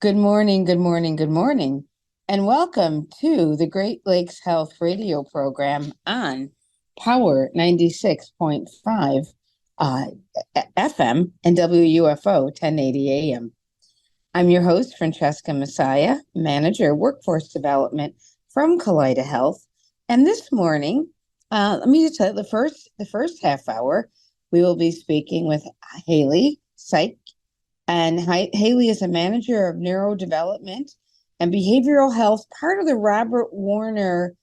Good morning, good morning, good morning, and welcome to the Great Lakes Health Radio program on Power 96.5 uh, FM and WUFO 1080 AM. I'm your host, Francesca Messiah, Manager, Workforce Development from Kaleida Health. And this morning, let me just tell you, the first half hour, we will be speaking with Haley Syke. And Haley is a manager of neurodevelopment and behavioral health, part of the Robert Warner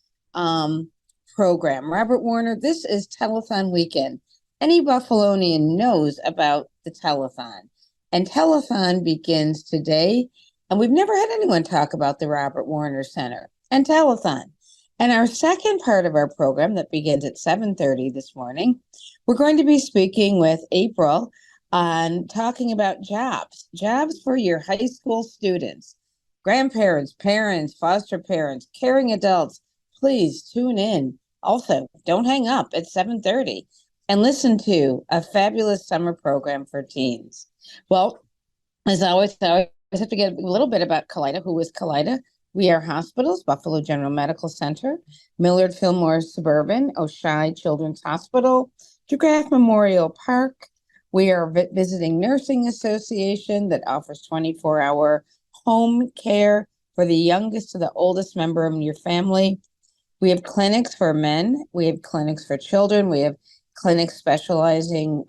program. Robert Warner, this is telethon weekend. Any Buffalonian knows about the telethon. And telethon begins today. And we've never had anyone talk about the Robert Warner Center and telethon. And our second part of our program that begins at 7:30 this morning, we're going to be speaking with April on talking about jobs for your high school students, grandparents, parents, foster parents, caring adults. Please tune in. Also, don't hang up at 7:30 and listen to a fabulous summer program for teens. Well, as always, I always have to get a little bit about Kaleida. Who is Kaleida? We are hospitals: Buffalo General Medical Center, Millard Fillmore Suburban, Oshai Children's Hospital, DeGraff Memorial Park. We are visiting nursing association that offers 24-hour home care for the youngest to the oldest member of your family. We have clinics for men. We have clinics for children. We have clinics specializing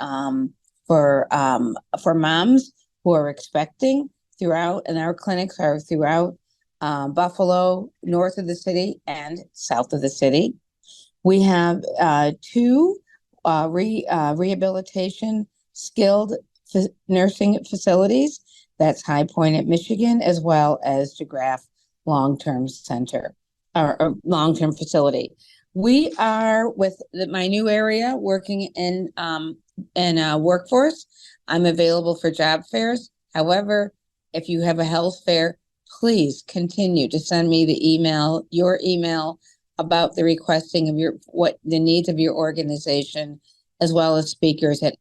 for moms who are expecting throughout, and our clinics are throughout Buffalo, north of the city and south of the city. We have two rehabilitation skilled nursing facilities. That's High Point at Michigan, as well as DeGraff Long-Term Center or long-term facility. We are with my new area working in workforce. I'm available for job fairs. However, if you have a health fair, please continue to send me your email about the requesting of what the needs of your organization, as well as speakers at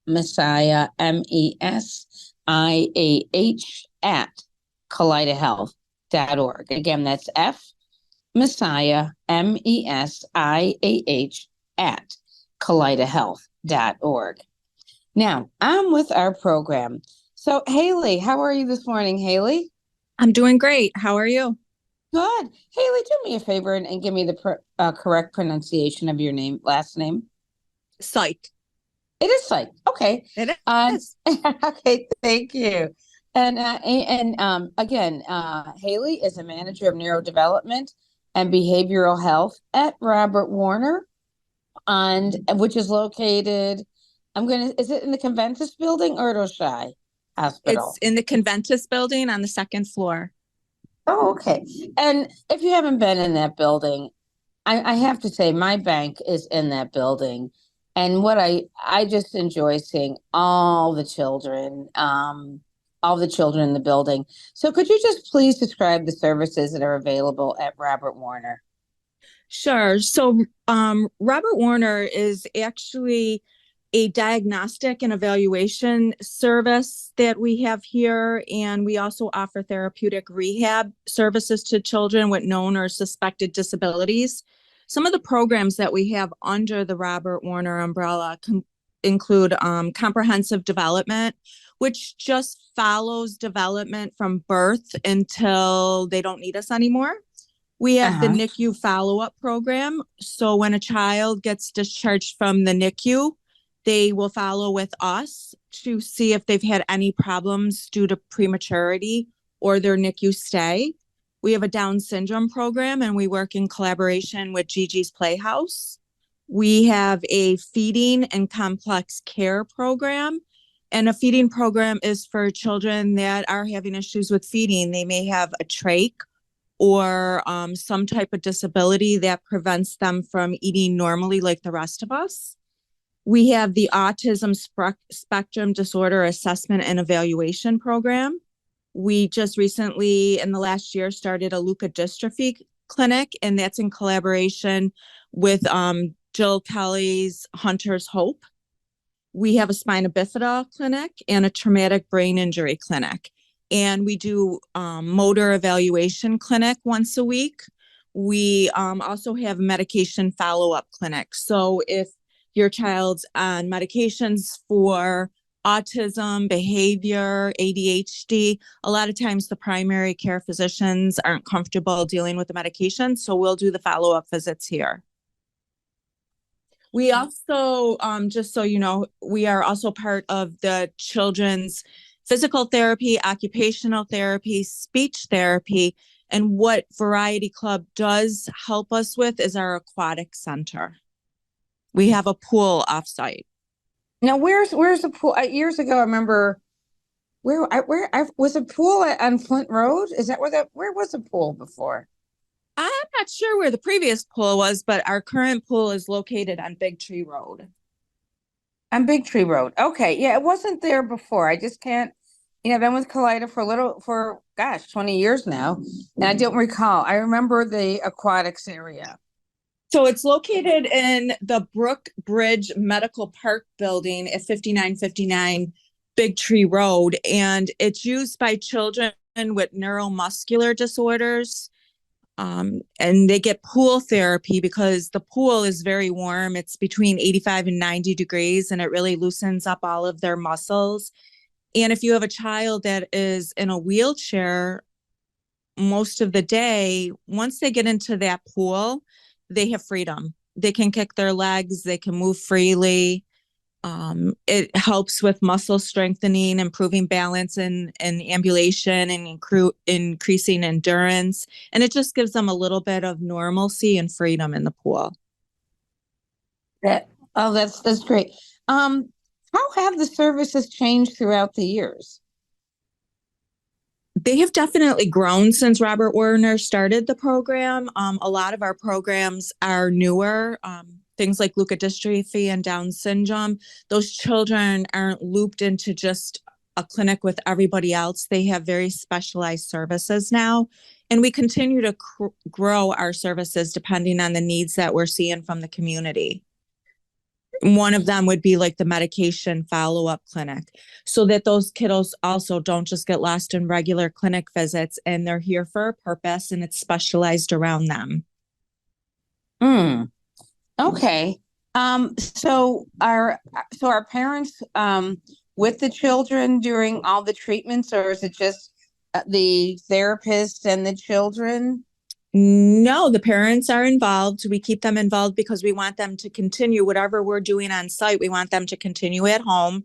Messiah, MESIAH at KaleidaHealth.org. Again, that's Messiah, MESIAH at KaleidaHealth.org. Now, I'm with our program. So, Haley, how are you this morning, Haley? I'm doing great. How are you? Good. Haley, do me a favor and give me the correct pronunciation of your last name. Syke. It is Syke. Okay. It is. Okay, thank you. And again, Haley is a manager of neurodevelopment and behavioral health at Robert Warner, and which is located. Is it in the Conventus building or at Oshai Hospital? It's in the Conventus building on the second floor. Oh, okay. And if you haven't been in that building, I have to say my bank is in that building. And what I just enjoy seeing all the children in the building. So could you just please describe the services that are available at Robert Warner? Sure. So Robert Warner is actually a diagnostic and evaluation service that we have here. And we also offer therapeutic rehab services to children with known or suspected disabilities. Some of the programs that we have under the Robert Warner umbrella include comprehensive development, which just follows development from birth until they don't need us anymore. We have the NICU follow-up program. So when a child gets discharged from the NICU, they will follow with us to see if they've had any problems due to prematurity or their NICU stay. We have a Down syndrome program, and we work in collaboration with Gigi's Playhouse. We have a feeding and complex care program. And a feeding program is for children that are having issues with feeding. They may have a trach or some type of disability that prevents them from eating normally like the rest of us. We have the Autism Spectrum Disorder Assessment and Evaluation Program. We just recently, in the last year, started a leukodystrophy clinic, and that's in collaboration with Jill Kelly's Hunter's Hope. We have a spina bifida clinic and a traumatic brain injury clinic. and we do motor evaluation clinic once a week. We also have medication follow-up clinic. So if your child's on medications for autism, behavior, ADHD, a lot of times the primary care physicians aren't comfortable dealing with the medication, so we'll do the follow-up visits here. We also, just so you know, we are also part of the children's physical therapy, occupational therapy, speech therapy, and what Variety Club does help us with is our aquatic center. We have a pool offsite. Now, where's the pool? Years ago, I remember where I was a pool on Flint Road. Is that where was the pool before? I'm not sure where the previous pool was, but our current pool is located on Big Tree Road. On Big Tree Road. Okay. Yeah, it wasn't there before. I just can't, I've been with Kaleida for gosh, 20 years now. And I don't recall. I remember the aquatics area. So it's located in the Brook Bridge Medical Park building at 5959 Big Tree Road. And it's used by children with neuromuscular disorders. And they get pool therapy because the pool is very warm. It's between 85 and 90 degrees, and it really loosens up all of their muscles. And if you have a child that is in a wheelchair most of the day, once they get into that pool, they have freedom. They can kick their legs, they can move freely. It helps with muscle strengthening, improving balance and ambulation, and increasing endurance. And it just gives them a little bit of normalcy and freedom in the pool. That's great. How have the services changed throughout the years? They have definitely grown since Robert Warner started the program. A lot of our programs are newer. Things like leukodystrophy and Down syndrome, those children aren't looped into just a clinic with everybody else. They have very specialized services now. And we continue to grow our services depending on the needs that we're seeing from the community. One of them would be like the medication follow-up clinic, so that those kiddos also don't just get lost in regular clinic visits, and they're here for a purpose and it's specialized around them. Okay. So are parents with the children during all the treatments, or is it just the therapist and the children? No, the parents are involved. We keep them involved because we want them to continue whatever we're doing on site. We want them to continue at home.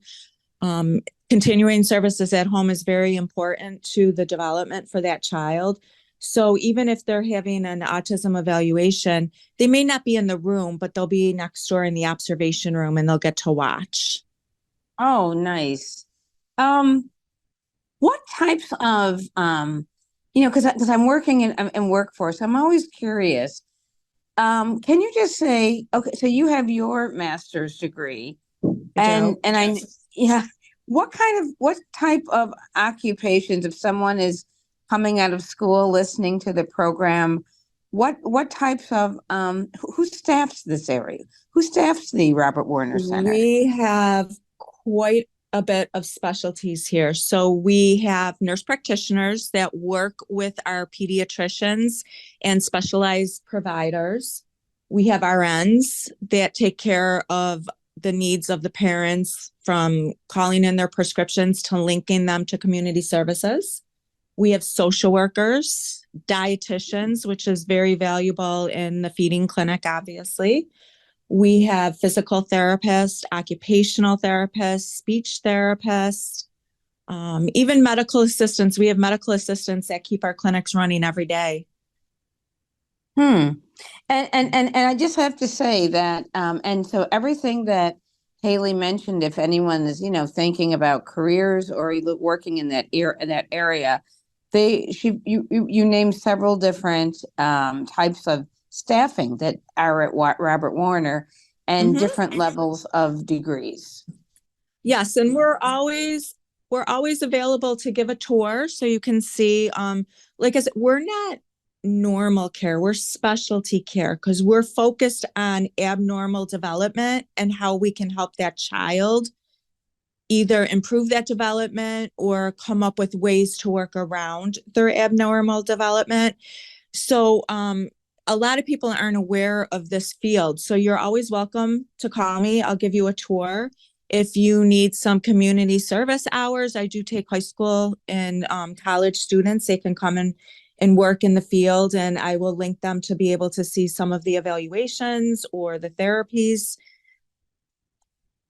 Continuing services at home is very important to the development for that child. So even if they're having an autism evaluation, they may not be in the room, but they'll be next door in the observation room and they'll get to watch. Oh, nice. What types of because I'm working in workforce, I'm always curious. Can you just say, okay, so you have your master's degree, and what type of occupations, if someone is coming out of school listening to the program, what types of who staffs this area? Who staffs the Robert Warner Center? We have quite a bit of specialties here. So we have nurse practitioners that work with our pediatricians and specialized providers. We have RNs that take care of the needs of the parents, from calling in their prescriptions to linking them to community services. We have social workers, dietitians, which is very valuable in the feeding clinic, obviously. We have physical therapists, occupational therapists, speech therapists, even medical assistants. We have medical assistants that keep our clinics running every day. And I just have to say that, and so everything that Haley mentioned, if anyone is, thinking about careers or working in that area, you named several different types of staffing that are at Robert Warner, and different levels of degrees. Yes, and we're always available to give a tour, so you can see. Like I said, we're not normal care, we're specialty care, because we're focused on abnormal development and how we can help that child either improve that development or come up with ways to work around their abnormal development. So a lot of people aren't aware of this field. So you're always welcome to call me. I'll give you a tour. If you need some community service hours, I do take high school and college students. They can come and work in the field, and I will link them to be able to see some of the evaluations or the therapies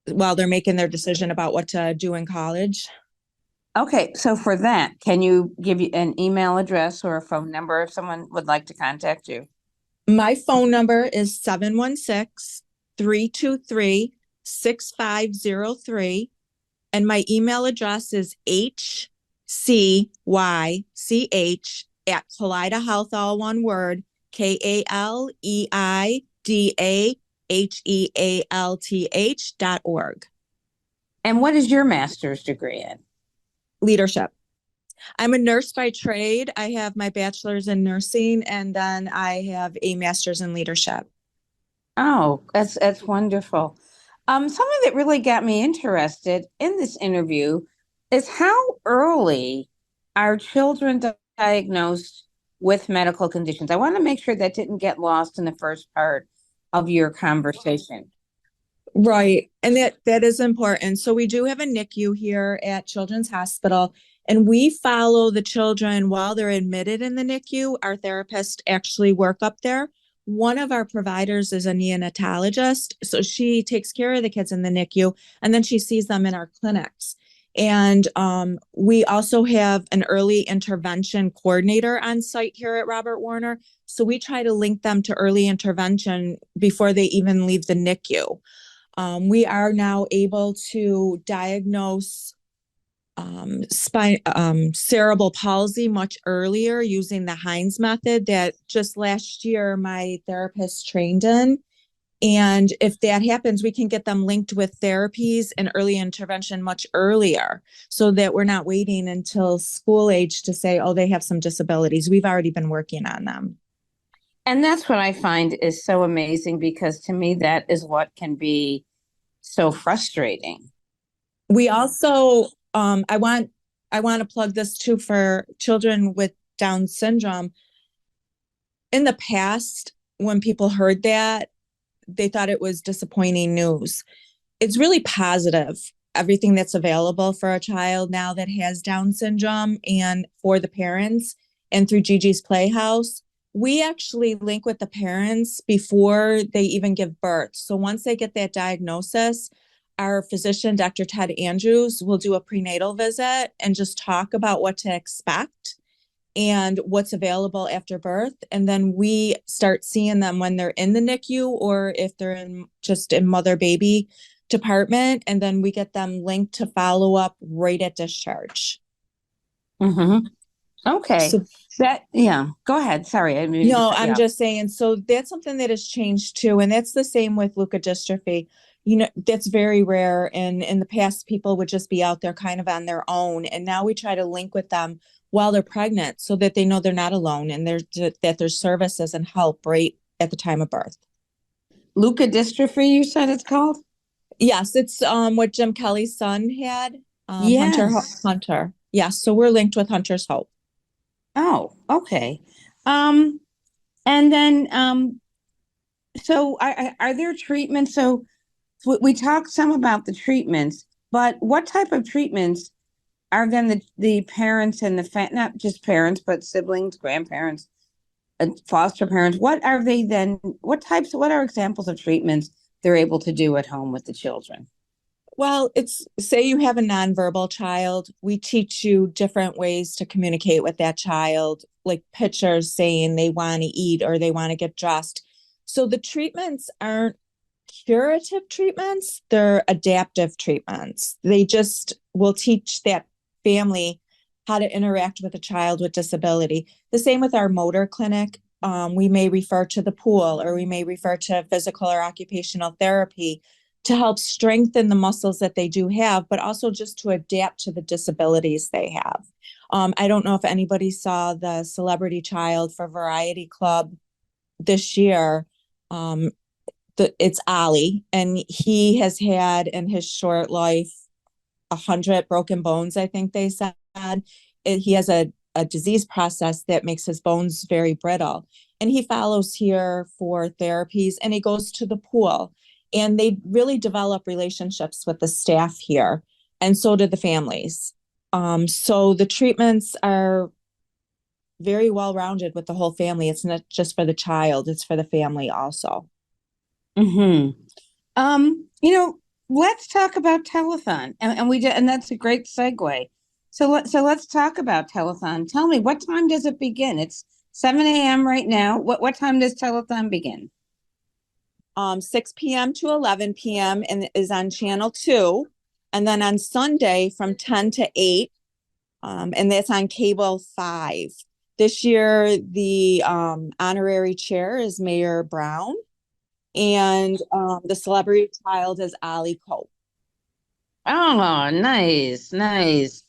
while they're making their decision about what to do in college. Okay, so for that, can you give you an email address or a phone number if someone would like to contact you? My phone number is 716-323-6503. And my email address is hcych Health, all one word, KALEIDAHEALTH.org. And what is your master's degree in? Leadership. I'm a nurse by trade. I have my bachelor's in nursing, and then I have a master's in leadership. Oh, that's wonderful. Something that really got me interested in this interview is how early are children diagnosed with medical conditions? I want to make sure that didn't get lost in the first part of your conversation. Right. And that is important. So we do have a NICU here at Children's Hospital, and we follow the children while they're admitted in the NICU. Our therapists actually work up there. One of our providers is a neonatologist. So she takes care of the kids in the NICU, and then she sees them in our clinics. And we also have an early intervention coordinator on site here at Robert Warner. So we try to link them to early intervention before they even leave the NICU. We are now able to diagnose cerebral palsy much earlier using the Hines method that just last year my therapist trained in. And if that happens, we can get them linked with therapies and early intervention much earlier so that we're not waiting until school age to say, oh, they have some disabilities. We've already been working on them. And that's what I find is so amazing because to me, that is what can be so frustrating. We also, I want to plug this too for children with Down syndrome. In the past, when people heard that, they thought it was disappointing news. It's really positive, everything that's available for a child now that has Down syndrome and for the parents and through Gigi's Playhouse. We actually link with the parents before they even give birth. So once they get that diagnosis, our physician, Dr. Ted Andrews, will do a prenatal visit and just talk about what to expect and what's available after birth. And then we start seeing them when they're in the NICU or if they're in mother baby department. And then we get them linked to follow up right at discharge. Mm-hmm. Okay. So Yeah, go ahead. Sorry. I mean, no, I'm just saying, so that's something that has changed too. And that's the same with leukodystrophy. That's very rare. And in the past, people would just be out there kind of on their own. And now we try to link with them while they're pregnant so that they know they're not alone and that there's services and help right at the time of birth. Leukodystrophy, you said it's called? Yes, it's what Jim Kelly's son had. Yes. Hunter. Yes, so we're linked with Hunter's Hope. Oh, okay. Um, and then so are there treatments? So we talked some about the treatments, but what type of treatments are then the parents and not just parents, but siblings, grandparents, foster parents, what are they then? What are examples of treatments they're able to do at home with the children? Well, say you have a nonverbal child, we teach you different ways to communicate with that child, like pictures saying they want to eat or they want to get dressed. So the treatments aren't curative treatments, they're adaptive treatments. They just will teach that family how to interact with a child with disability. The same with our motor clinic. We may refer to the pool or we may refer to physical or occupational therapy to help strengthen the muscles that they do have, but also just to adapt to the disabilities they have. I don't know if anybody saw the Celebrity Child for Variety Club this year. It's Ollie, and he has had in his short life 100 broken bones, I think they said. He has a disease process that makes his bones very brittle. And he follows here for therapies and he goes to the pool. And they really develop relationships with the staff here. And so do the families. So the treatments are very well rounded with the whole family. It's not just for the child, it's for the family also. Hmm. You know, let's talk about telethon, and we did, and that's a great segue. So let's talk about telethon. Tell me, what time does it begin? It's 7 a.m. right now. What time does telethon begin? 6 p.m. to 11 p.m. and is on channel 2. And then on Sunday from 10 to 8, and that's on cable 5. This year, the honorary chair is Mayor Brown, and the celebrity child is Ali Cope. Oh, nice, nice.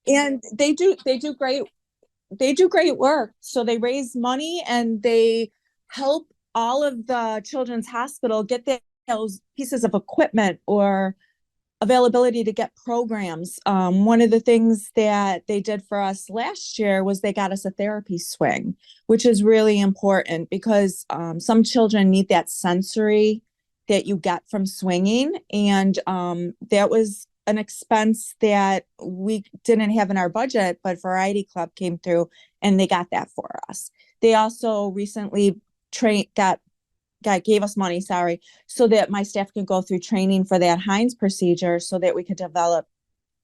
And they do great work. So they raise money and they help all of the children's hospital get those pieces of equipment or availability to get programs. One of the things that they did for us last year was they got us a therapy swing, which is really important because some children need that sensory that you get from swinging. And that was an expense that we didn't have in our budget, but Variety Club came through and they got that for us. They also recently trained that guy gave us money, sorry, so that my staff could go through training for that Heinz procedure so that we could develop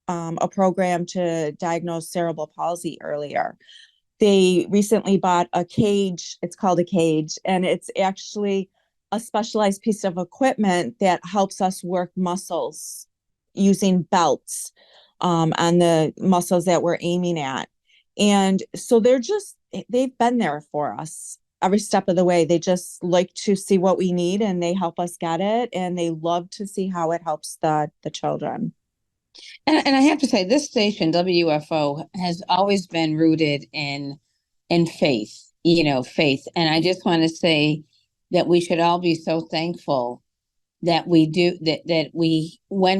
a program to diagnose cerebral palsy earlier. They recently bought a cage. It's called a cage, and it's actually a specialized piece of equipment that helps us work muscles using belts on the muscles that we're aiming at. And so they've been there for us every step of the way. They just like to see what we need and they help us get it. And they love to see how it helps the children. And I have to say, this station, WFO, has always been rooted in faith, faith. And I just want to say that we should all be so thankful that we do that we if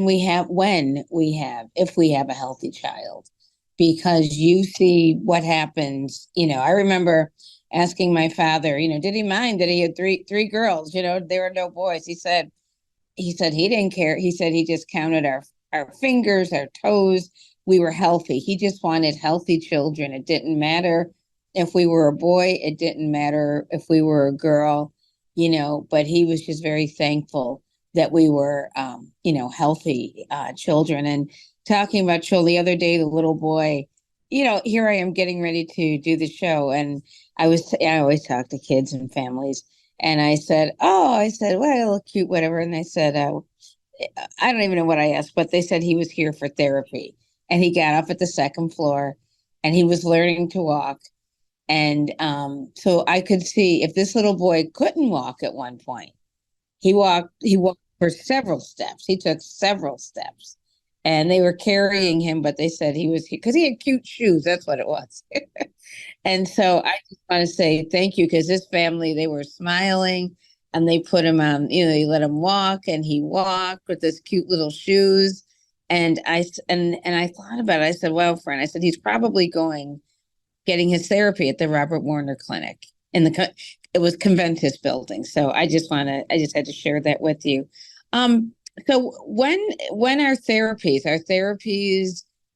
we have a healthy child, because you see what happens. I remember asking my father, did he mind that he had three girls? There were no boys. He said he didn't care. He said he just counted our fingers, our toes. We were healthy. He just wanted healthy children. It didn't matter if we were a boy. It didn't matter if we were a girl, but he was just very thankful that we were, healthy children. And talking about children, the other day, the little boy, here I am getting ready to do the show. And I always talk to kids and families. And I said, well, look cute, whatever. And they said, I don't even know what I asked, but they said he was here for therapy. And he got up at the second floor and he was learning to walk. And so I could see if this little boy couldn't walk at one point, he walked for several steps. He took several steps. And they were carrying him, but they said he was, because he had cute shoes. That's what it was. And so I just want to say thank you, because this family, they were smiling and they put him on, they let him walk and he walked with his cute little shoes. And I thought about it. I said, well, friend, I said, he's probably getting his therapy at the Robert Warner Clinic it was Conventus building. So I just had to share that with you. So when our therapies,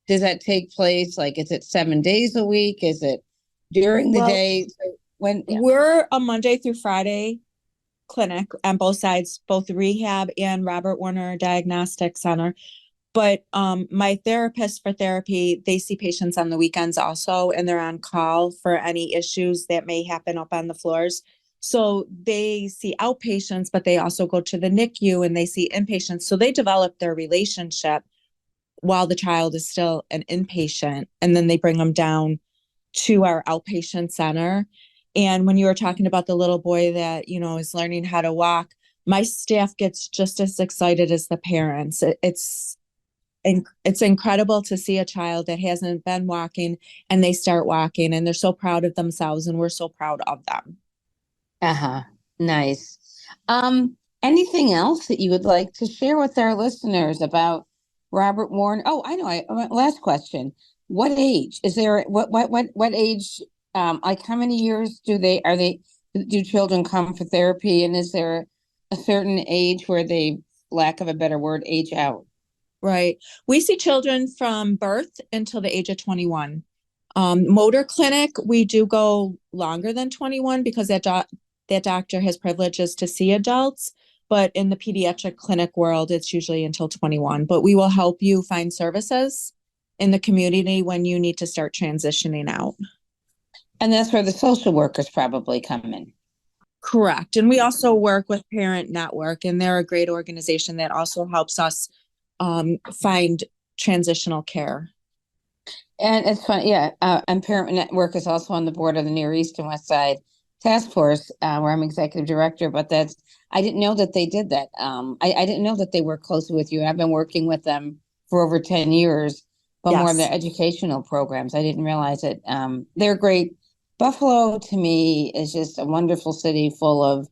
does that take place? Like, is it 7 days a week? Is it during the Well, day? So yeah. we're a Monday through Friday clinic on both sides, both rehab and Robert Warner Diagnostic Center. But my therapist for therapy, they see patients on the weekends also, and they're on call for any issues that may happen up on the floors. So they see outpatients, but they also go to the NICU and they see inpatients. So they develop their relationship while the child is still an inpatient, and then they bring them down to our outpatient center. And when you were talking about the little boy that, is learning how to walk, my staff gets just as excited as the parents. It's incredible to see a child that hasn't been walking and they start walking and they're so proud of themselves and we're so proud of them. Uh-huh. Nice. Anything else that you would like to share with our listeners about Robert Warren. Oh, I know. Last question. What age is there? What age? Like how many years do children come for therapy? And is there a certain age where they, lack of a better word, age out? Right. We see children from birth until the age of 21. Motor clinic, we do go longer than 21 because that doctor has privileges to see adults. But in the pediatric clinic world, it's usually until 21. But we will help you find services in the community when you need to start transitioning out. And that's where the social workers probably come in. Correct. And we also work with Parent Network, and they're a great organization that also helps us find transitional care. And it's fun, yeah. And Parent Network is also on the board of the Near East and West Side Task Force, where I'm executive director. But I didn't know that they did that. I didn't know that they work closely with you. I've been working with them for over 10 years, but more of Yes. their educational programs. I didn't realize it. They're great. Buffalo to me is just a wonderful city full of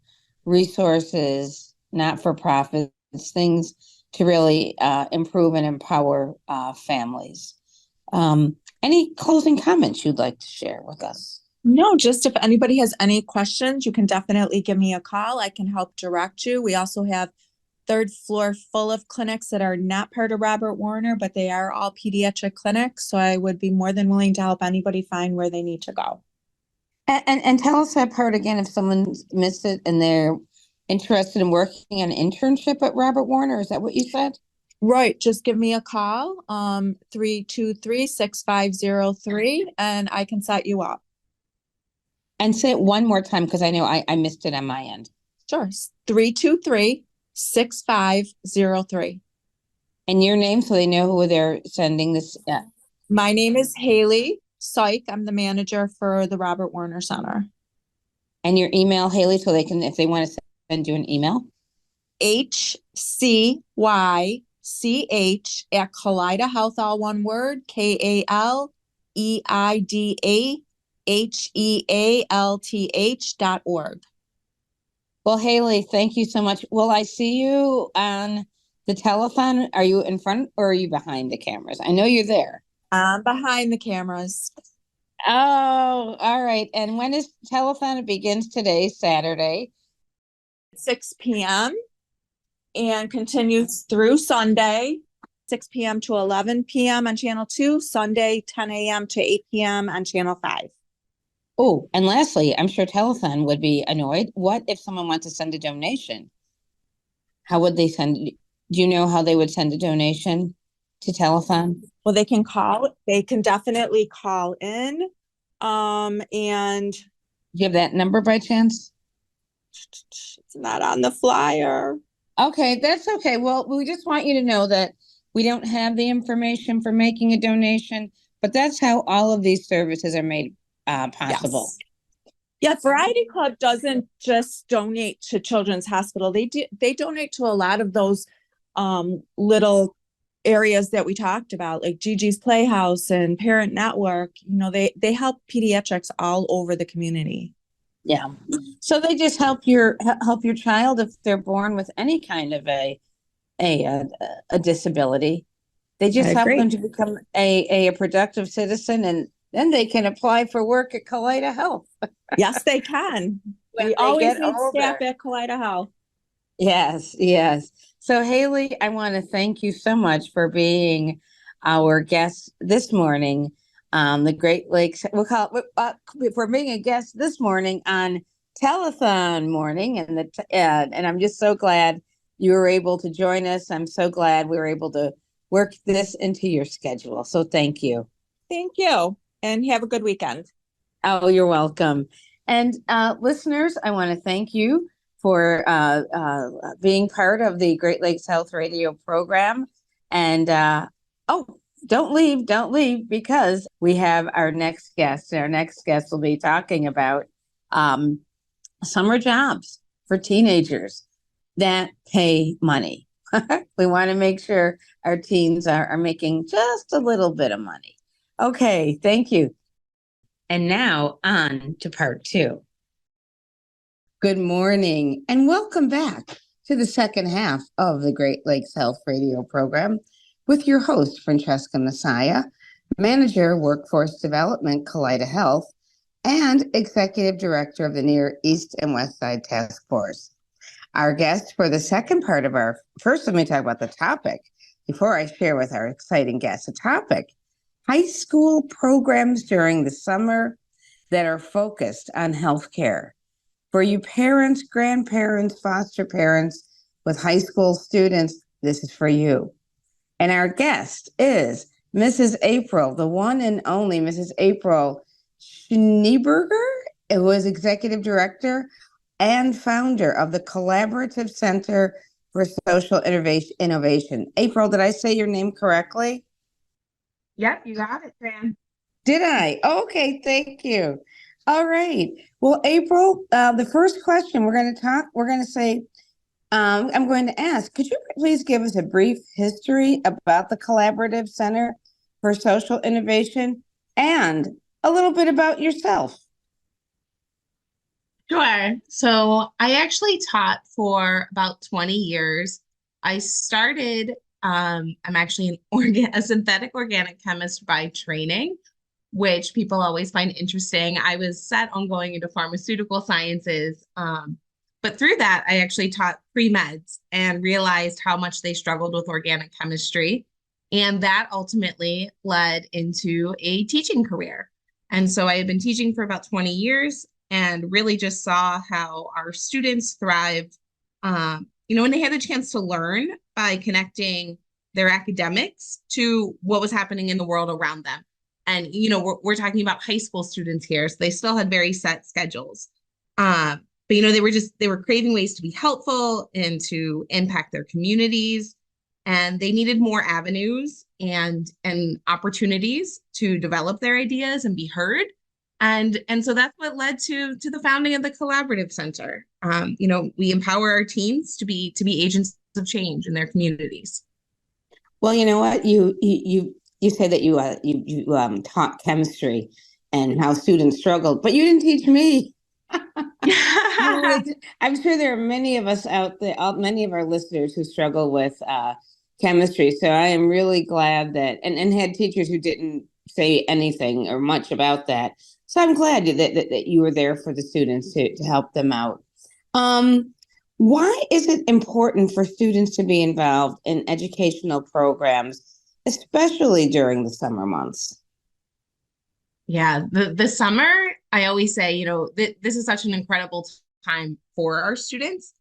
resources, not for profits, things to really improve and empower families. Any closing comments you'd like to share with us? No, just if anybody has any questions, you can definitely give me a call. I can help direct you. We also have third floor full of clinics that are not part of Robert Warner, but they are all pediatric clinics. So I would be more than willing to help anybody find where they need to go. And tell us that part again if someone's missed it and they're interested in working an internship at Robert Warner. Is that what you said? Right. Just give me a call, 323-6503, and I can set you up. And say it one more time because I know I missed it on my end. Sure. 323-6503. And your name so they know who they're sending this. My name is Haley Syke. I'm the manager for the Robert Warner Center. And your email, Haley, so they can, if they want to send you an email. HCYCH Health, all one word, KALEIDAHEALTH.org. Well, Haley, thank you so much. Will I see you on the telethon? Are you in front or are you behind the cameras? I know you're there. I'm behind the cameras. Oh, all right. And when is telethon? It begins today, Saturday. 6 p.m. and continues through Sunday, 6 p.m. to 11 p.m. on Channel 2, Sunday, 10 a.m. to 8 p.m. on Channel 5. Oh, and lastly, I'm sure telethon would be annoyed. What if someone wants to send a donation? How would they send? Do you know how they would send a donation to telethon? Well, they can definitely call in. And Do you have that number by chance? it's not on the flyer. Okay, that's okay. Well, we just want you to know that we don't have the information for making a donation, but that's how all of these services are made possible. Yes. Yeah, Variety Club doesn't just donate to Children's Hospital. They donate to a lot of those little areas that we talked about, like Gigi's Playhouse and Parent Network. You know, they help pediatrics all over the community. Yeah. So they just help your child if they're born with any kind of a disability. They just help them to become a productive citizen, and then they can apply for work at Kaleida Health. Yes, they can. When We they always get need staff older. at Kaleida Health. Yes, yes. So Haley, I want to thank you so much for being our guest this morning. The Great Lakes, we'll call it, for being a guest this morning on Telethon Morning, and I'm just so glad you were able to join us. I'm so glad we were able to work this into your schedule. So thank you. Thank you, and have a good weekend. Oh, you're welcome. And listeners, I want to thank you for being part of the Great Lakes Health Radio program. And don't leave, because we have our next guest. Our next guest will be talking about summer jobs for teenagers that pay money. We want to make sure our teens are making just a little bit of money. Okay, thank you. And now on to part 2. Good morning and welcome back to the second half of the Great Lakes Health Radio program. with your host, Francesca Messiah, Manager, Workforce Development, Kaleida Health, and Executive Director of the Near East and West Side Task Force. Our guest for the second part of our first, let me talk about the topic before I share with our exciting guest. The topic: high school programs during the summer that are focused on healthcare. For you parents, grandparents, foster parents with high school students, this is for you. And our guest is Mrs. April, the one and only Mrs. April Schneeberger, who is Executive Director and founder of the Collaborative Center for Social Innovation. April, did I say your name correctly? Yep, you got it, Fran. Did I? Okay, thank you. All right. Well, April, the first question we're going to say, I'm going to ask, could you please give us a brief history about the Collaborative Center for Social Innovation and a little bit about yourself? Sure. So I actually taught for about 20 years. I started, I'm actually a synthetic organic chemist by training, which people always find interesting. I was set on going into pharmaceutical sciences, but through that, I actually taught pre-meds and realized how much they struggled with organic chemistry. And that ultimately led into a teaching career. And so I had been teaching for about 20 years and really just saw how our students thrived, when they had the chance to learn by connecting their academics to what was happening in the world around them. And, we're talking about high school students here, so they still had very set schedules. But, they were craving ways to be helpful and to impact their communities. And they needed more avenues and opportunities to develop their ideas and be heard. And so that's what led to the founding of the Collaborative Center. We empower our teams to be agents of change in their communities. Well, you know what? You said that you taught chemistry and how students struggled, but you didn't teach me. I'm sure there are many of us out there, many of our listeners who struggle with chemistry. So I am really glad that, and had teachers who didn't say anything or much about that. So I'm glad that you were there for the students to help them out. Why is it important for students to be involved in educational programs, especially during the summer months? Yeah, the summer, I always say, this is such an incredible time for our students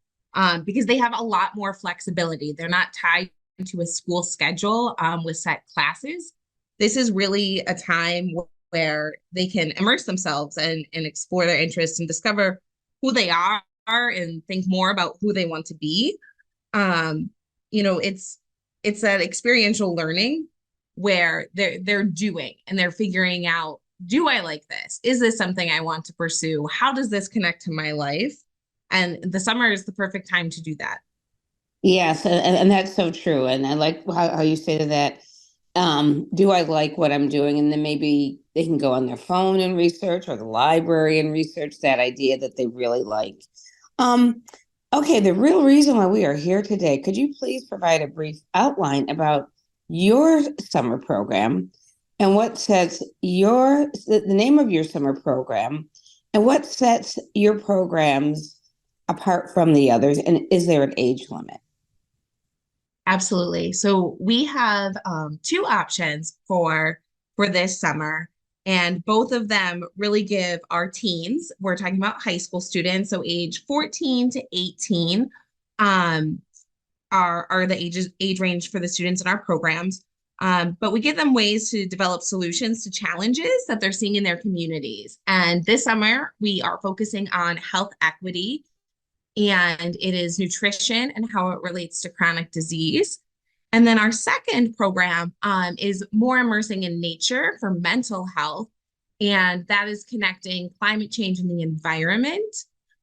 because they have a lot more flexibility. They're not tied to a school schedule with set classes. This is really a time where they can immerse themselves and explore their interests and discover who they are and think more about who they want to be. It's that experiential learning where they're doing and they're figuring out, do I like this? Is this something I want to pursue? How does this connect to my life? And the summer is the perfect time to do that. Yes, and that's so true. And I like how you say to that, do I like what I'm doing? And then maybe they can go on their phone and research or the library and research that idea that they really like. Okay, the real reason why we are here today, could you please provide a brief outline about your summer program and what sets the name of your summer program and what sets your programs apart from the others? And is there an age limit? Absolutely. So we have two options for this summer, and both of them really give our teens, we're talking about high school students, so age 14 to 18, are the age range for the students in our programs. But we give them ways to develop solutions to challenges that they're seeing in their communities. And this summer, we are focusing on health equity, and it is nutrition and how it relates to chronic disease. And then our second program is more immersing in nature for mental health, and that is connecting climate change and the environment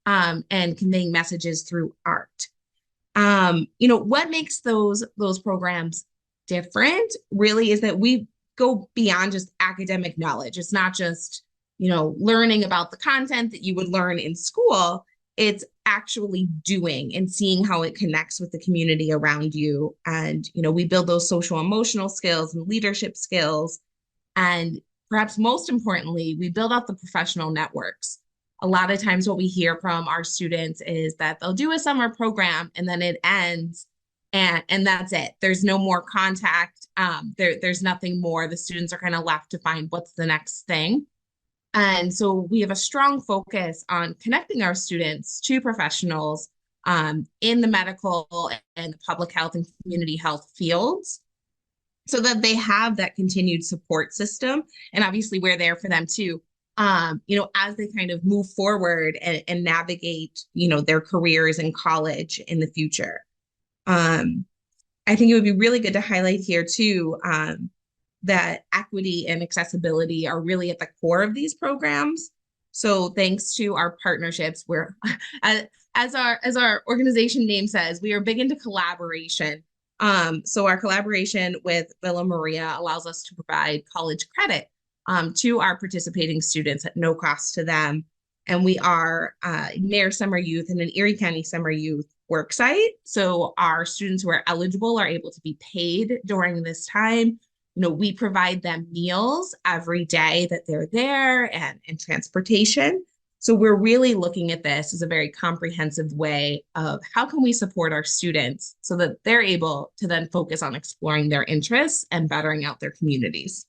and conveying messages through art. What makes those programs different really is that we go beyond just academic knowledge. It's not just, learning about the content that you would learn in school. it's actually doing and seeing how it connects with the community around you. And, we build those social emotional skills and leadership skills. And perhaps most importantly, we build out the professional networks. A lot of times what we hear from our students is that they'll do a summer program and then it ends and that's it. There's no more contact. There's nothing more. The students are kind of left to find what's the next thing. And so we have a strong focus on connecting our students to professionals in the medical and public health and community health fields so that they have that continued support system. And obviously we're there for them too, as they kind of move forward and navigate, their careers in college in the future. I think it would be really good to highlight here too, that equity and accessibility are really at the core of these programs. So thanks to our partnerships, we're, as our organization name says, we are big into collaboration. So our collaboration with Villa Maria allows us to provide college credit to our participating students at no cost to them. And we are Mayor Summer Youth and an Erie County Summer Youth worksite. So our students who are eligible are able to be paid during this time. We provide them meals every day that they're there and transportation. So we're really looking at this as a very comprehensive way of how can we support our students so that they're able to then focus on exploring their interests and bettering out their communities.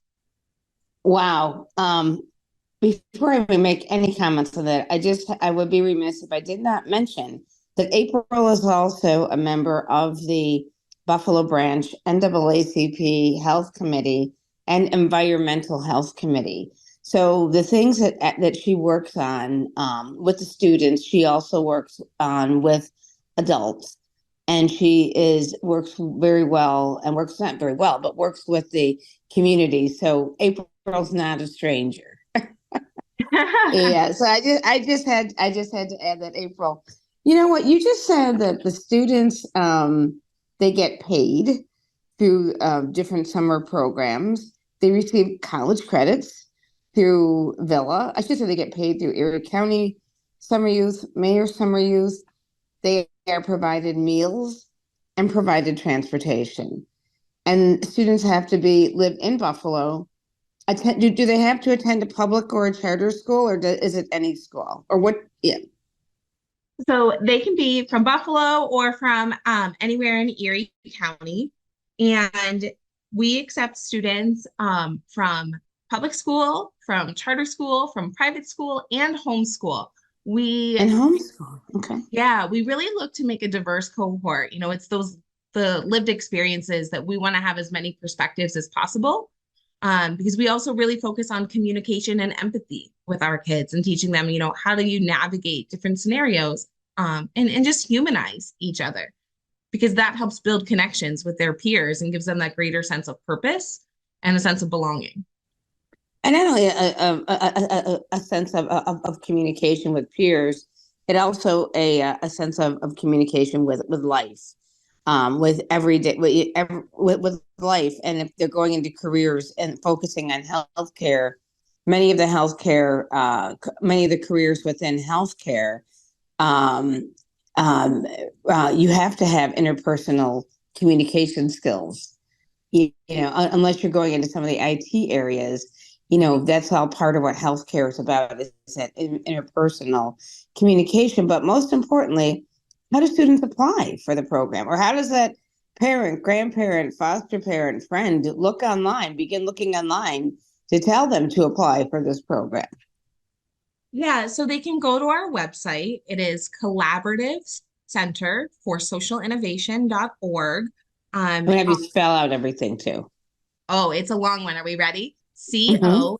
Wow. Before I make any comments on that, I would be remiss if I did not mention that April is also a member of the Buffalo Branch NAACP Health Committee and Environmental Health Committee. So the things that she works on with the students, she also works on with adults. And she works very well and works not very well, but works with the community. So April's not a stranger. Yeah. So I just had to add that, April. You know what? You just said that the students they get paid through different summer programs. They receive college credits through Villa. I should say they get paid through Erie County Summer Youth, Mayor Summer Youth. They are provided meals and provided transportation. And students have to live in Buffalo. Do they have to attend a public or a charter school, or is it any school? Or what? Yeah. So they can be from Buffalo or from anywhere in Erie County. And we accept students from public school, from charter school, from private school, and homeschool. And homeschool. Okay. Yeah, we really look to make a diverse cohort. It's the lived experiences that we want to have as many perspectives as possible. Because we also really focus on communication and empathy with our kids and teaching them, how do you navigate different scenarios and just humanize each other, because that helps build connections with their peers and gives them that greater sense of purpose and a sense of belonging. And not only a sense of communication with peers, it also a sense of communication with life. With everyday with life, and if they're going into careers and focusing on healthcare, many of the careers within healthcare, you have to have interpersonal communication skills. Unless you're going into some of the IT areas, that's all part of what healthcare is about, is that interpersonal communication. But most importantly, how do students apply for the program? Or how does that parent, grandparent, foster parent, friend begin looking online to tell them to apply for this program? Yeah, so they can go to our website. It is Collaborative Center for Social Innovation.org. I'm going to have you spell out everything too. Oh, it's a long one. Are we ready? COLLABORATIVE.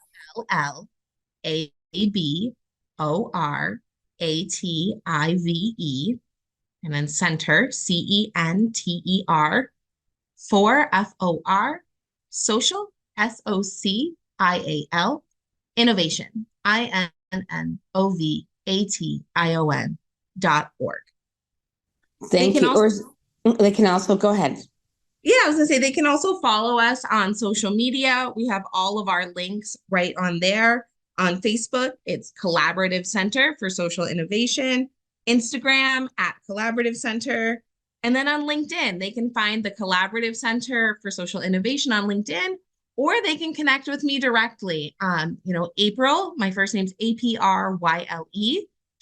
And then center, CENTER, for FOR, social, SOCIAL, innovation, INNOVATION.org. Thank you. They can also go ahead. Yeah, I was gonna say they can also follow us on social media. We have all of our links right on there. On Facebook, it's Collaborative Center for Social Innovation. Instagram at Collaborative Center. And then on LinkedIn, they can find the Collaborative Center for Social Innovation on LinkedIn, or they can connect with me directly. April, my first name's Apryle,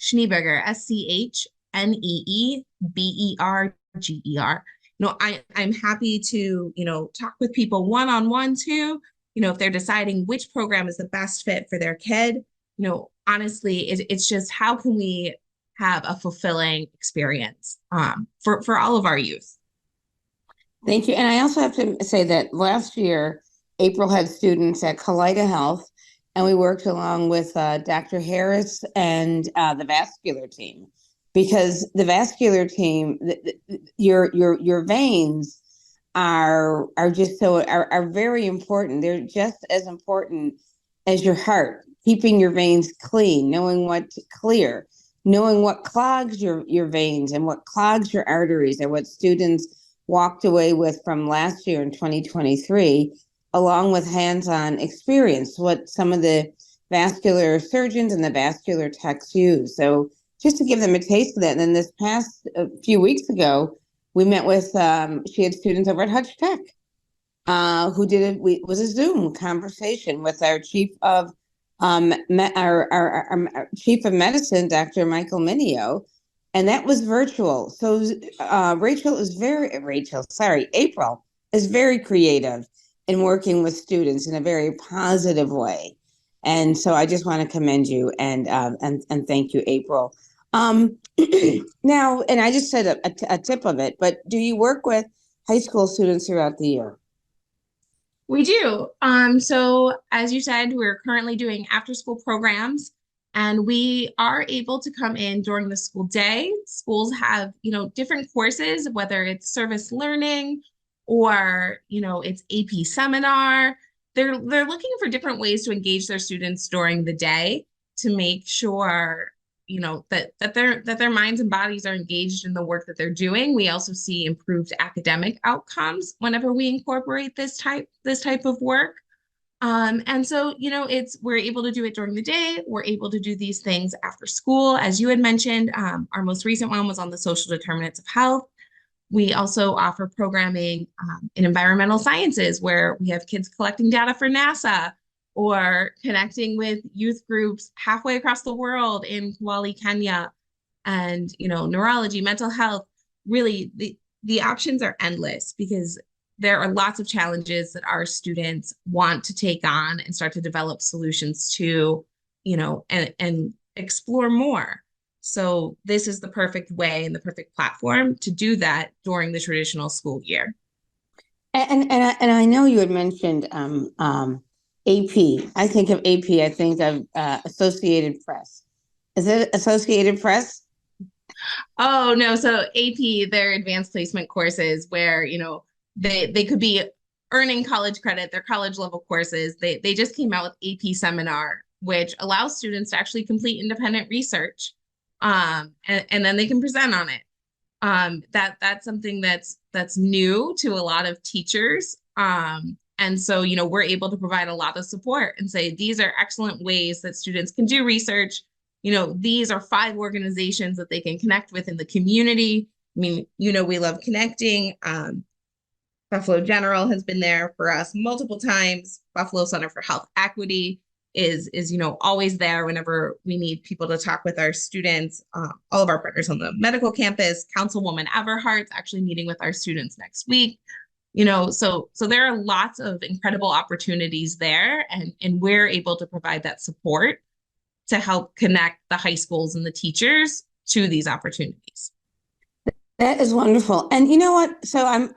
Schneeberger, Schneeberger. I'm happy to, talk with people one-on-one too. If they're deciding which program is the best fit for their kid, honestly, it's just how can we have a fulfilling experience for all of our youth. Thank you. And I also have to say that last year, April had students at Kaleida Health, and we worked along with Dr. Harris and the vascular team, because the vascular team, your veins are just are very important. They're just as important as your heart, keeping your veins clean, knowing what to clear, knowing what clogs your veins and what clogs your arteries, are what students walked away with from last year in 2023, along with hands-on experience, what some of the vascular surgeons and the vascular techs use. So just to give them a taste of that. And then this past few weeks ago, we met with, she had students over at Hutch Tech who was a Zoom conversation with our chief of our chief of medicine, Dr. Michael Minio, and that was virtual. So April is very creative in working with students in a very positive way. And so I just want to commend you and thank you, April. Now, and I just said a tip of it, but do you work with high school students throughout the year? We do. So as you said, we're currently doing after school programs, and we are able to come in during the school day. Schools have, different courses, whether it's service learning or, it's AP seminar. They're looking for different ways to engage their students during the day to make sure, that their minds and bodies are engaged in the work that they're doing. We also see improved academic outcomes whenever we incorporate this type of work. And so, we're able to do it during the day. We're able to do these things after school. As you had mentioned, our most recent one was on the social determinants of health. We also offer programming in environmental sciences, where we have kids collecting data for NASA or connecting with youth groups halfway across the world in Kuala, Kenya, and, neurology, mental health. Really, the options are endless, because there are lots of challenges that our students want to take on and start to develop solutions to, and explore more. So this is the perfect way and the perfect platform to do that during the traditional school year. And I know you had mentioned AP. I think of AP, I think of Associated Press. Is it Associated Press? Oh, no. So AP, they're advanced placement courses where, they could be earning college credit, they're college level courses. They just came out with AP Seminar, which allows students to actually complete independent research. And then they can present on it. That's something that's new to a lot of teachers. And so, we're able to provide a lot of support and say, these are excellent ways that students can do research. These are 5 organizations that they can connect with in the community. I mean, we love connecting. Buffalo General has been there for us multiple times. Buffalo Center for Health Equity is always there whenever we need people to talk with our students. All of our partners on the medical campus, Councilwoman Everhart's actually meeting with our students next week. So there are lots of incredible opportunities there, and we're able to provide that support to help connect the high schools and the teachers to these opportunities. That is wonderful. And you know what? So I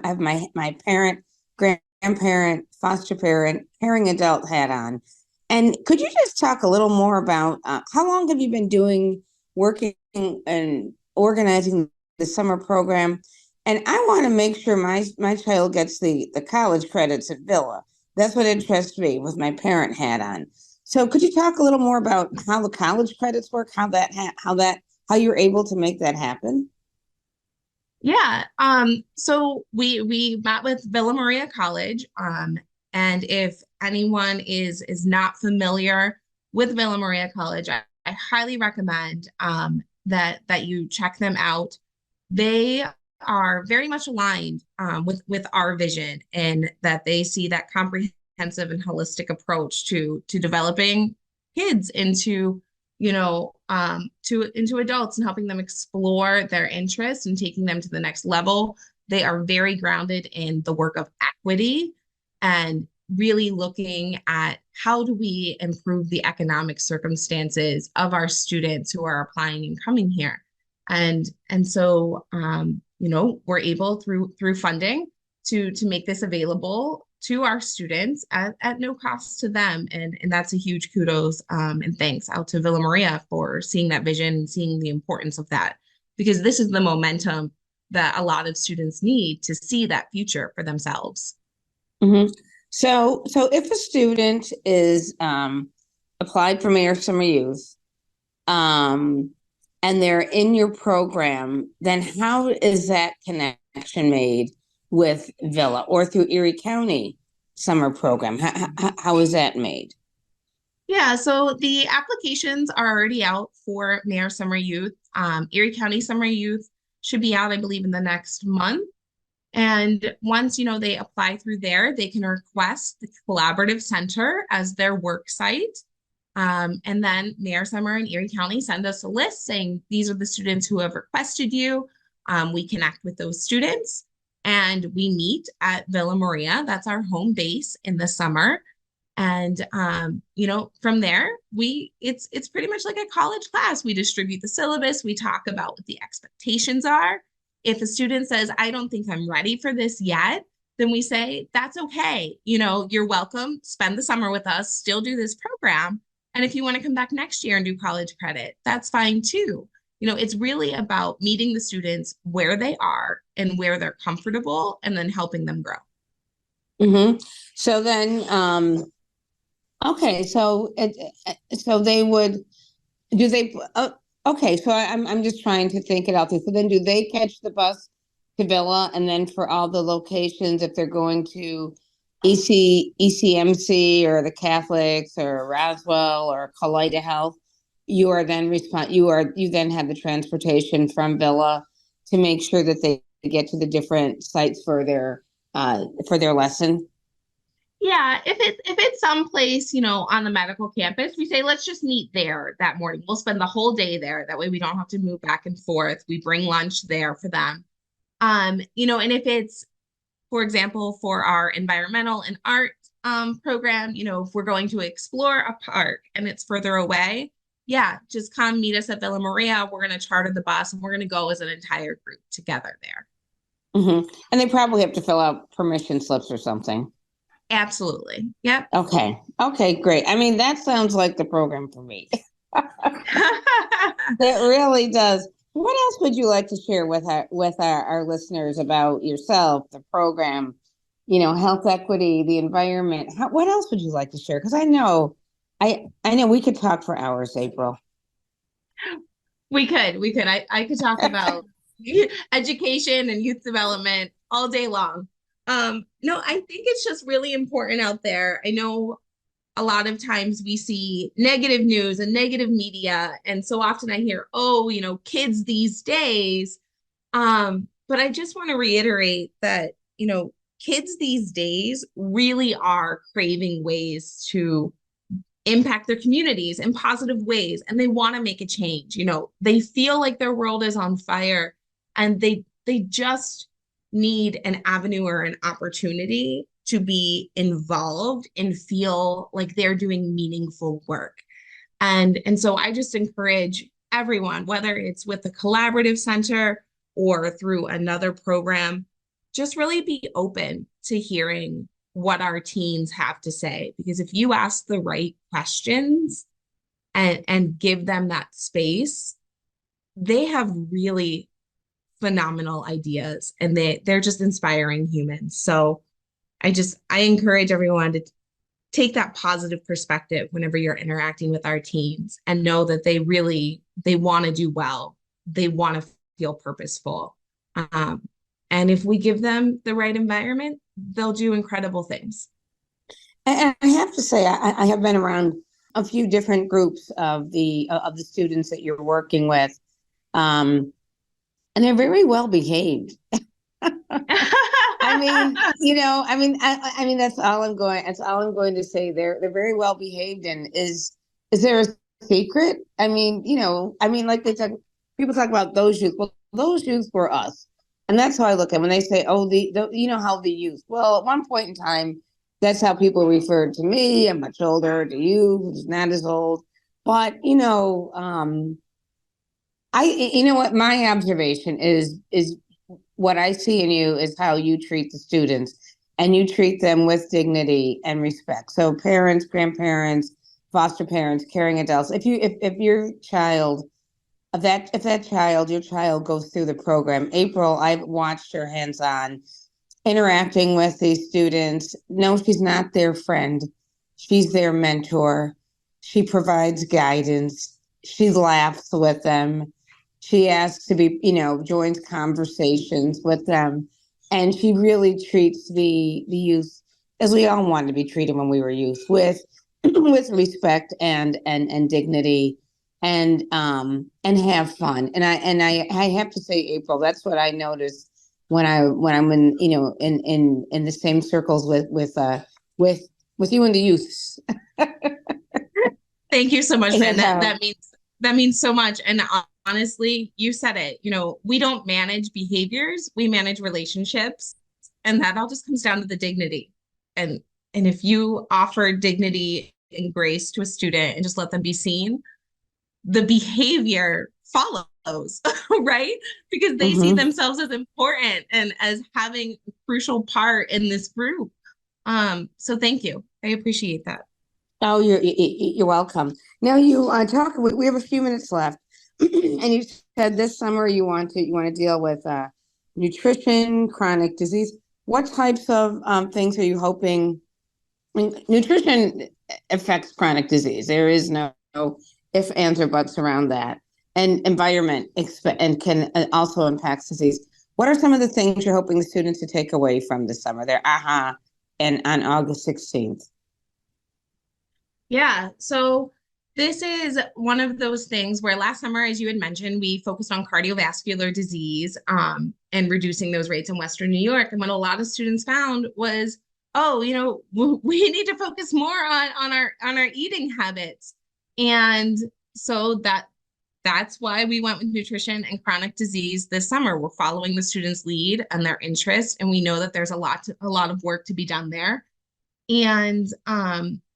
have my parent, grandparent, foster parent, caring adult hat on. And could you just talk a little more about how long have you been working and organizing the summer program? And I want to make sure my child gets the college credits at Villa. That's what interests me, with my parent hat on. So could you talk a little more about how the college credits work, how you're able to make that happen? Yeah. So we met with Villa Maria College. And if anyone is not familiar with Villa Maria College, I highly recommend that you check them out. They are very much aligned with our vision, and that they see that comprehensive and holistic approach to developing kids into, into adults, and helping them explore their interests and taking them to the next level. They are very grounded in the work of equity, and really looking at how do we improve the economic circumstances of our students who are applying and coming here. And so we're able through funding to make this available to our students at no cost to them. And that's a huge kudos and thanks out to Villa Maria for seeing that vision and seeing the importance of that, because this is the momentum that a lot of students need to see that future for themselves. Mm-hmm. So if a student is applied for Mayor Summer Youth, and they're in your program, then how is that connection made with Villa or through Erie County Summer Program? How is that made? Yeah, so the applications are already out for Mayor Summer Youth. Erie County Summer Youth should be out, I believe, in the next month. And once, they apply through there, they can request the Collaborative Center as their work site. And then Mayor Summer and Erie County send us a list saying, these are the students who have requested you. We connect with those students and we meet at Villa Maria. That's our home base in the summer. And, from there, it's pretty much like a college class. We distribute the syllabus. We talk about what the expectations are. If a student says, I don't think I'm ready for this yet, then we say, that's okay. You're welcome. Spend the summer with us, still do this program. And if you want to come back next year and do college credit, that's fine too. It's really about meeting the students where they are and where they're comfortable, and then helping them grow. Mm-hmm. So then, okay, so they would, do they, okay, so I'm just trying to think it out there. So then do they catch the bus to Villa, and then for all the locations, if they're going to ECMC or the Catholics or Roswell or Colida Health, you then have the transportation from Villa to make sure that they get to the different sites for their lesson? Yeah, if it's someplace, on the medical campus, we say, let's just meet there that morning. We'll spend the whole day there. That way we don't have to move back and forth. We bring lunch there for them. And if it's, for example, for our environmental and art program, if we're going to explore a park and it's further away, yeah, just come meet us at Villa Maria. We're going to charter the bus and we're going to go as an entire group together there. Mm-hmm. And they probably have to fill out permission slips or something. Absolutely. Yep. Okay, great. I mean, that sounds like the program for me. It really does. What else would you like to share with our listeners about yourself, the program, health equity, the environment? What else would you like to share? Because I know we could talk for hours, April. We could. I could talk about education and youth development all day long. No, I think it's just really important out there. I know a lot of times we see negative news and negative media, and so often I hear, oh, kids these days. But I just want to reiterate that, kids these days really are craving ways to impact their communities in positive ways, and they want to make a change. They feel like their world is on fire, and they just need an avenue or an opportunity to be involved and feel like they're doing meaningful work. And so I just encourage everyone, whether it's with the Collaborative Center or through another program, just really be open to hearing what our teens have to say. Because if you ask the right questions and give them that space, they have really phenomenal ideas, and they're just inspiring humans. So I encourage everyone to take that positive perspective whenever you're interacting with our teens, and know that they want to do well. They want to feel purposeful. And if we give them the right environment, they'll do incredible things. And I have to say, I have been around a few different groups of the students that you're working with. And they're very well behaved. I mean, I mean, that's all I'm going to say. They're very well behaved. And is there a secret? I mean, like people talk about those youth. Well, those youth were us. And that's how I look at it. When they say, oh, how the youth. Well, at one point in time, that's how people referred to me. I'm much older, to you, who's not as old. But, you know what, my observation is what I see in you is how you treat the students, and you treat them with dignity and respect. So parents, grandparents, foster parents, caring adults, if your child, your child goes through the program, April, I've watched her hands-on interacting with these students. No, she's not their friend. She's their mentor. She provides guidance. She laughs with them. She asks to be, joins conversations with them. And she really treats the youth as we all wanted to be treated when we were youth, with with respect and dignity, and have fun. And I have to say, April, that's what I noticed when I'm in, in the same circles with you and the youth. Thank you so much, Fran. And That means so much. And honestly, you said it. We don't manage behaviors, we manage relationships, and that all just comes down to the dignity. And if you offer dignity and grace to a student and just let them be seen, the behavior follows, right? Because they see themselves as important and as having a crucial part in this group. So thank you. I appreciate that. Oh, you're welcome. Now you talk. We have a few minutes left, and you said this summer you want to deal with nutrition, chronic disease. What types of things are you hoping? I mean, nutrition affects chronic disease. There is no ifs, ands, or buts around that. And environment and can also impact disease. What are some of the things you're hoping the students to take away from this summer? Their aha, and on August 16th. Yeah. So this is one of those things where last summer, as you had mentioned, we focused on cardiovascular disease and reducing those rates in Western New York. And what a lot of students found was, oh, we need to focus more on our eating habits. And so that's why we went with nutrition and chronic disease this summer. We're following the students' lead and their interest, and we know that there's a lot of work to be done there. And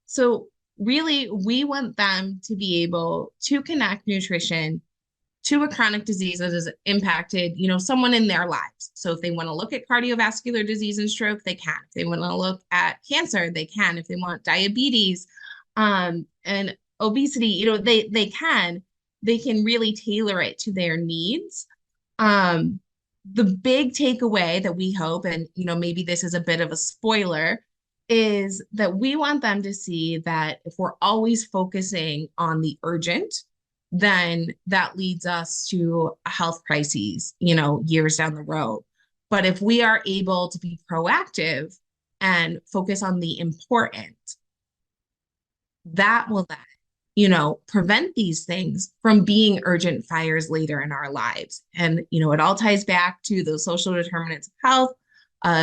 so really, we want them to be able to connect nutrition to a chronic disease that has impacted, someone in their lives. So if they want to look at cardiovascular disease and stroke, they can. If they want to look at cancer, they can. If they want diabetes, and obesity, they can. They can really tailor it to their needs. The big takeaway that we hope, and maybe this is a bit of a spoiler, is that we want them to see that if we're always focusing on the urgent, then that leads us to health crises, years down the road. But if we are able to be proactive and focus on the important, that will then, prevent these things from being urgent fires later in our lives. And, it all ties back to those social determinants of health.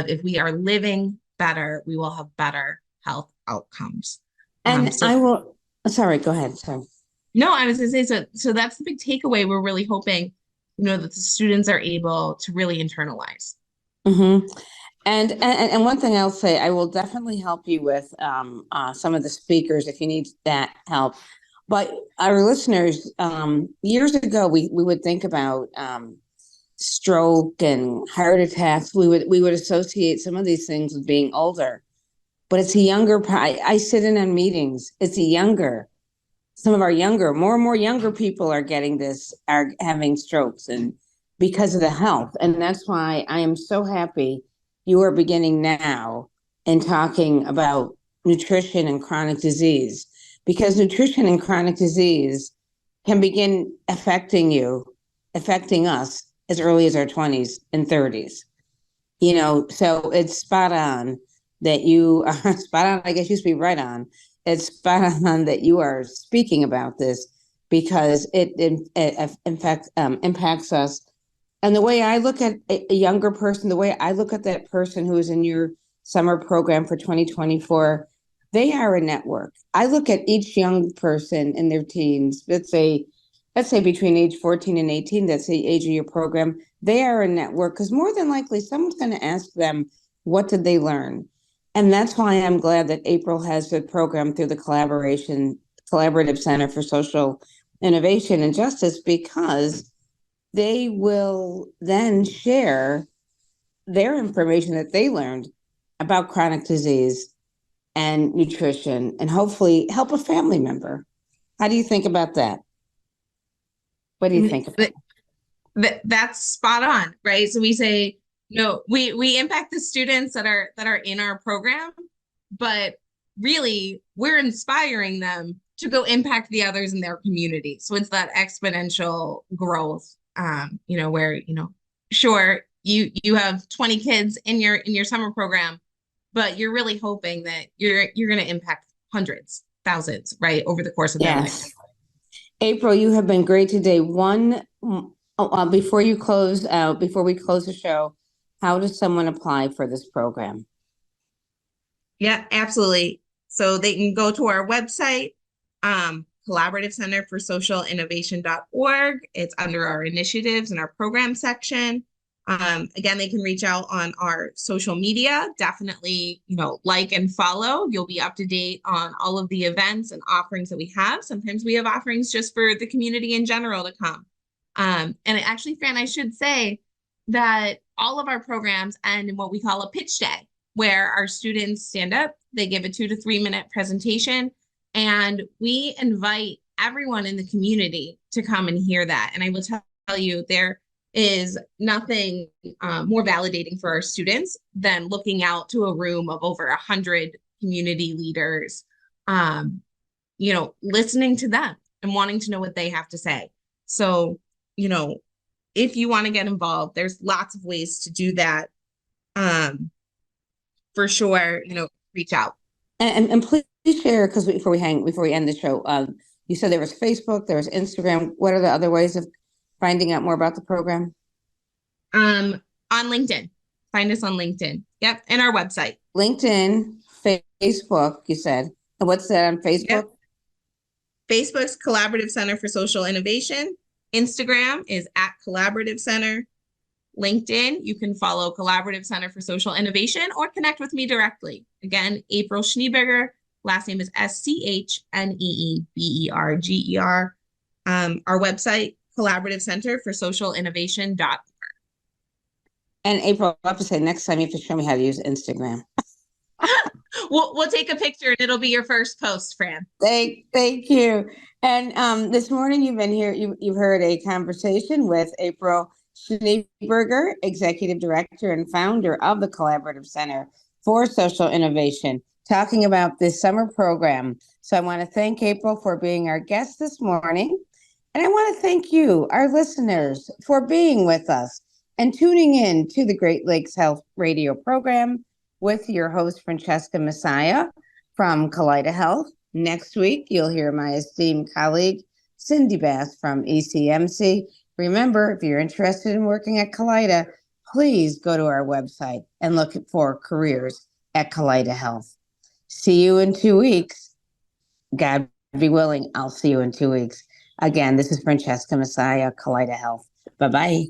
If we are living better, we will have better health outcomes. And sorry, go ahead. Sorry. No, I was going to say, so that's the big takeaway. We're really hoping, that the students are able to really internalize. Mm-hmm. And one thing I'll say, I will definitely help you with some of the speakers if you need that help. But our listeners, years ago, we would think about stroke and heart attacks. We would associate some of these things with being older, but it's a younger. I sit in on meetings. It's some of our more and more younger people are having strokes, and because of the health. And that's why I am so happy you are beginning now and talking about nutrition and chronic disease, because nutrition and chronic disease can begin affecting us as early as our 20s and 30s. So it's spot on that you are spot on. I guess you should be right on. It's spot on that you are speaking about this, because it in fact impacts us. And the way I look at a younger person, the way I look at that person who is in your summer program for 2024, they are a network. I look at each young person in their teens, let's say between age 14 and 18, that's the age of your program, they are a network because more than likely someone's going to ask them, what did they learn? And that's why I'm glad that April has the program through the Collaborative Center for Social Innovation and Justice, because they will then share their information that they learned about chronic disease and nutrition and hopefully help a family member. How do you think about that? What do you think about That's spot on, right? So we say, we impact the students that are in our program, but really we're inspiring them to go impact the others in their community. So it's that exponential growth, where, sure, you have 20 kids in your summer program, but you're really hoping that you're going to impact hundreds, thousands, right, over the course of their life. Yes. April, you have been great today. Before we close the show, how does someone apply for this program? Yeah, absolutely. So they can go to our website, Collaborative Center for Social Innovation.org. It's under our initiatives and our program section. Again, they can reach out on our social media. Definitely, like and follow. You'll be up to date on all of the events and offerings that we have. Sometimes we have offerings just for the community in general to come. And actually, Fran, I should say that all of our programs end in what we call a pitch day, where our students stand up, they give a 2 to 3 minute presentation, and we invite everyone in the community to come and hear that. And I will tell you, there is nothing more validating for our students than looking out to a room of over 100 community leaders, listening to them and wanting to know what they have to say. So, if you want to get involved, there's lots of ways to do that. For sure, reach out. And please share, because before we end the show, you said there was Facebook, there was Instagram. What are the other ways of finding out more about the program? On LinkedIn. Find us on LinkedIn. Yep. And our website. LinkedIn, Facebook, you said. And what's that on Facebook? Yep. Facebook's Collaborative Center for Social Innovation. Instagram is @Collaborative Center. LinkedIn, you can follow Collaborative Center for Social Innovation or connect with me directly. Again, April Schneeberger. Last name is SCHNEEBERGER. Our website, Collaborative Center for Social Innovation.org. And April, I have to say, next time you have to show me how to use Instagram. We'll take a picture and it'll be your first post, Fran. Thank you. And this morning you've been here, you've heard a conversation with April Schneeberger, Executive Director and founder of the Collaborative Center for Social Innovation, talking about this summer program. So I want to thank April for being our guest this morning. And I want to thank you, our listeners, for being with us and tuning in to the Great Lakes Health Radio program with your host, Francesca Messiah from Kaleida Health. Next week, you'll hear my esteemed colleague, Cindy Bass from ECMC. Remember, if you're interested in working at Kaleida, please go to our website and look for careers at Kaleida Health. See you in 2 weeks. God be willing, I'll see you in 2 weeks. Again, this is Francesca Messiah, Kaleida Health. Bye-bye.